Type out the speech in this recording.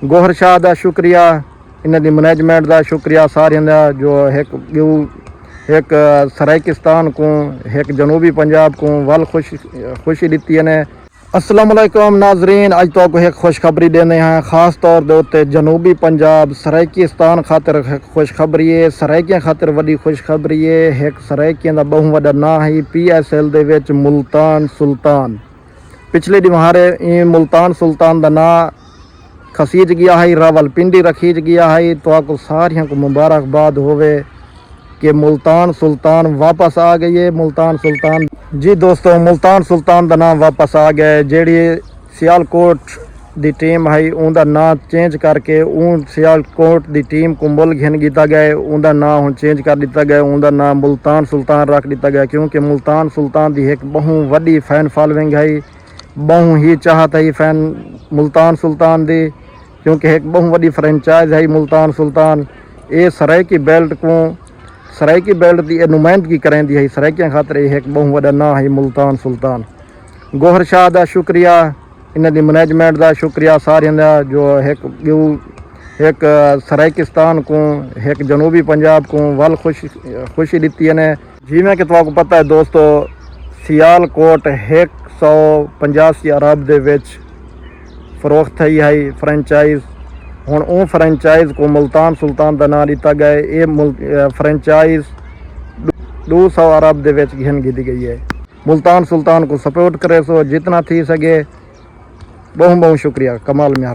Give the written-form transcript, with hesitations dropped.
ਗੋਹਰ ਸ਼ਾਹ ਦਾ ਸ਼ੁਕਰੀਆ, ਇਹਨਾਂ ਦੀ ਮੈਨੇਜਮੈਂਟ ਦਾ ਸ਼ੁਕਰੀਆ ਸਾਰਿਆਂ ਦਾ जो एक सराइकिस्तान को एक जनूबी पंजाब को वल खुशी दी ने। अस्सलाम वालेकुम नाजरीन, अज तो एक खुशखबरी देने हैं खास तौर के उत्ते जनूबी पंजाब सराइकिस्तान खातर खुशखबरी है, सराइकियां खातर वड्डी खुशखबरी है। एक सराइकियां दा बहु वड्डा नाम है PSL दे विच मुल्तान सुल्तान। पिछले दिहाड़े मुल्तान सुल्तान दा नाम खसीज गया है, रावलपिंडी रखीज गया है। तो आपको सारियां को मुबारकबाद होवे कि मुल्तान सुल्तान वापस आ गई है। मुल्तान सुल्तान जी दोस्तों, मुल्तान सुल्तान का नाम वापस आ गया है। जेड़ी सियालकोट दी टीम है उनका नाम चेंज करके सियालकोट दी टीम को मुल घिन किया गया है। उनका नाम हम चेंज कर दिता गया, उनका नाम मुल्तान सुल्तान रख दिता गया, क्योंकि मुल्तान सुल्तान की एक बहु वड्डी फैन फॉलोइंग है, बहु ही चाहत है फैन मुल्तान सुल्तान की, क्योंकि एक बहु वड्डी फ्रेंचाइज है मुल्तान सुल्तान। ये सराइकी बेल्ट को सराइकी बेल्ट की नुमाइंदगी करेंदी है। सराइकियां खातर एक बहु वड्डा नाम है मुल्तान सुल्तान। गोहर शाह का शुक्रिया, इन्हां दी मैनेजमेंट का शुक्रिया सारियां दा जो एक सराइकिस्तान को एक जनूबी पंजाब को वल खुशी दी ने। जिवें कि तुहानू पता है दोस्तों, सियालकोट 185 अरब दे विच फरोख्त थी है फ्रेंचाइज। हुण वो फ्रेंचाइज को मुल्तान सुल्तान का नाम दिता गया है। ये फ्रेंचाइज 200 अरब दे विच घिन दी गई है। मुल्तान सुल्तान को सपोर्ट करे सो जितना थी सके। बहुत बहुत शुक्रिया। कमाल में